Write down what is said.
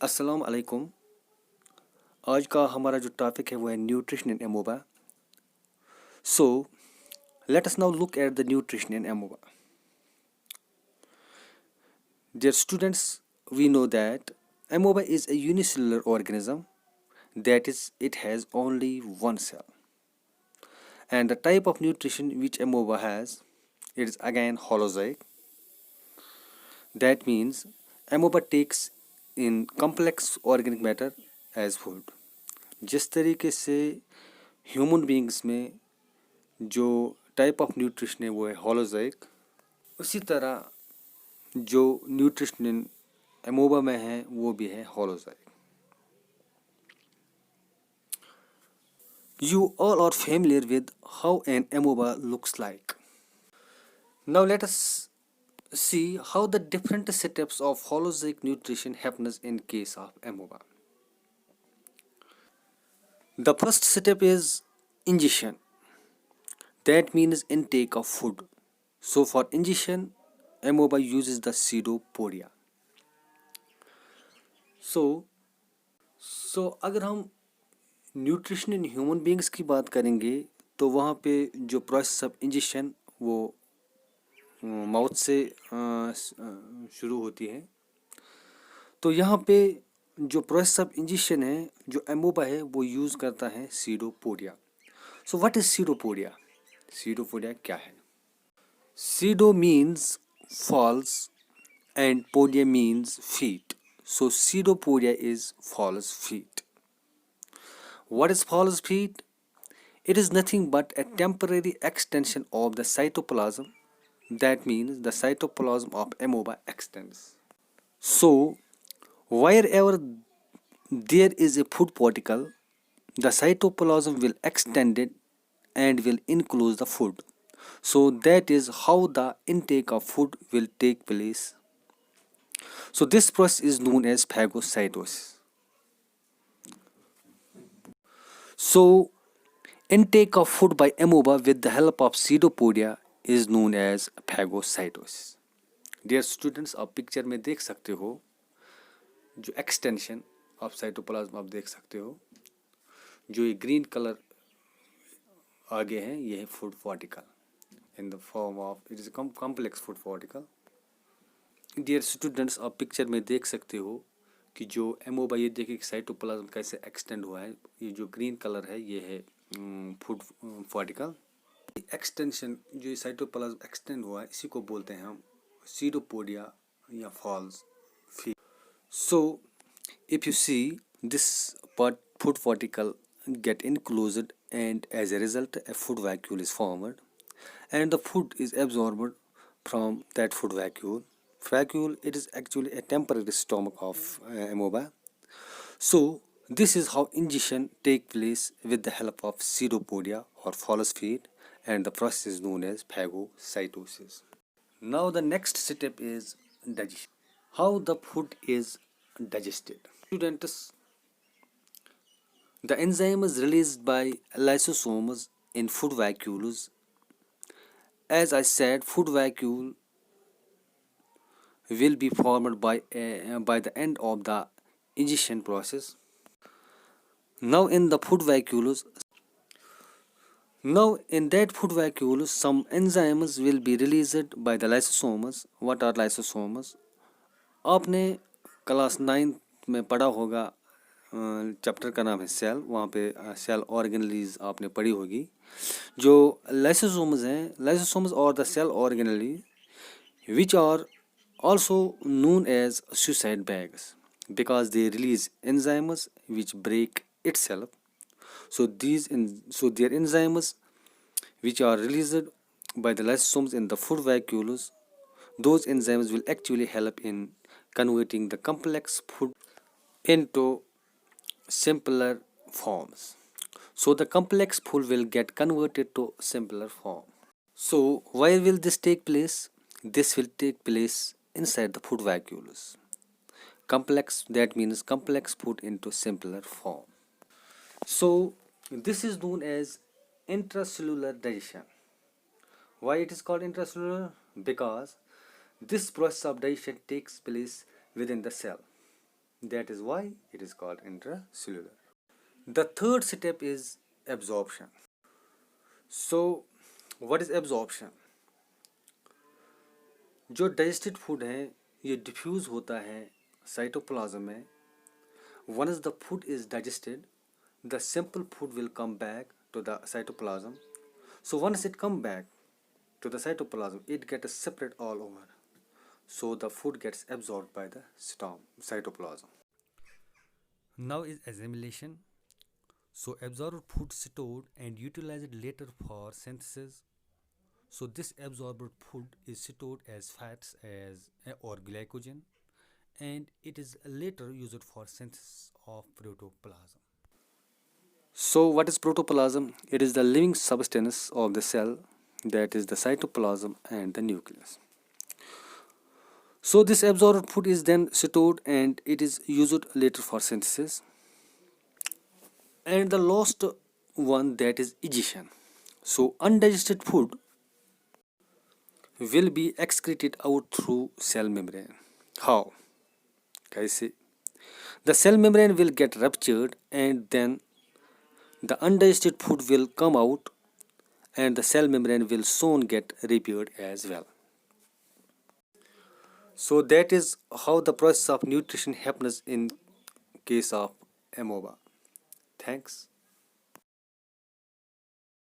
अस्सलाम वालेकुम। आज का हमारा जो टॉपिक है वो है nutrition in amoeba. So let us now look at the nutrition in amoeba. Dear students, we know that amoeba is a unicellular organism, that is, it has only one cell. And the type of nutrition which amoeba has, it is again holozoic. That means amoeba takes in complex organic matter as food. जिस तरीके से human beings में जो type of nutrition है वो है holozoic, उसी तरह जो न्यूट्रिशन एमोबा में है वो भी है holozoic. You all are familiar with how an amoeba looks like. Now let us see how the different steps of holozoic nutrition happens in case of amoeba. The first step is ingestion. That means intake of food. So for ingestion, amoeba uses the pseudopodia. So अगर हम nutrition in human beings की बात करेंगे तो वहाँ पे जो process of injection वो माउथ से शुरू होती है। तो यहाँ पे जो प्रोसेस ऑफ इंजेक्शन है जो एमोबा है वो यूज़ करता है pseudopodia. So what is pseudopodia? Pseudopodia क्या है? Pseudo means false and podia means feet. So pseudopodia is false feet. What is false feet? It is nothing but a temporary extension of the cytoplasm. That means the cytoplasm of amoeba extends. So, wherever there is a food particle, the cytoplasm will extend it and will enclose the food. So, that is how the intake of food will take place. So, this process is known as phagocytosis. So, intake of food by amoeba with the help of pseudopodia is known as phagocytosis. Dear students, आप picture में देख सकते हो जो extension of cytoplasm आप देख सकते हो, जो ये ग्रीन कलर आगे है ये है food particle in the form of it is complex food particle. Dear students, आप पिक्चर में देख सकते हो कि जो एमोबा, ये देखिए साइटोप्लाज्म कैसे एक्सटेंड हुआ है। ये जो ग्रीन कलर है ये है फूड पार्टिकल। एक्सटेंशन जो साइटोप्लाज्म एक्सटेंड हुआ है इसी को बोलते हैं हम सीडोपोडिया या false feet. So if you see this food particle get enclosed and as a result a food vacuole is formed and the food is absorbed from that food vacuole. It is actually a temporary stomach of amoeba. So this is how ingestion take place with the help of pseudopodia or false feet, and the process is known as phagocytosis. Now the next step is digestion. How the food is digested? Students, the enzyme is released by lysosomes in food vacuoles. As I said, food vacuole will be formed by the end of the ingestion process. Now in the food vacuoles, now in that food vacuole, some enzymes will be released by the lysosomes. What are lysosomes? आपने class 9 में पढ़ा होगा, chapter का नाम है cell, वहाँ पे cell organelles आपने पढ़ी होगी। जो लाइसोसोम्स हैं, लाइसोसोम्स और the cell organelle which are also known as suicide bags because they release enzymes which break itself. So their enzymes which are released by the lysosomes in the food vacuoles, those enzymes will actually help in converting the complex food into simpler forms. So the complex food will get converted to simpler form. So where will this take place? This will take place inside the food vacuoles. Complex, that means complex food into simpler form. So this is known as intracellular digestion. Why it is called intracellular? Because this process of digestion takes place within the cell. That is why it is called intracellular. The third step is absorption. So, what is absorption? जो digested food है ये diffuse होता है cytoplasm में. Once the food is digested, the simple food will come back to the cytoplasm. So once it come back to the cytoplasm, it gets separate all over. So the food gets absorbed by the cytoplasm. Now is assimilation. So absorbed food stored and utilized later for synthesis. So this absorbed food is stored as fats as or glycogen, and it is later used for synthesis of protoplasm. So what is protoplasm? It is the living substance of the cell, that is the cytoplasm and the nucleus. So this absorbed food is then stored and it is used later for synthesis. And the last one, that is egestion. So undigested food will be excreted out through cell membrane. How? Kaise? The cell membrane will get ruptured and then the undigested food will come out and the cell membrane will soon get repaired as well. So that is how the process of nutrition happens in case of amoeba. Thanks.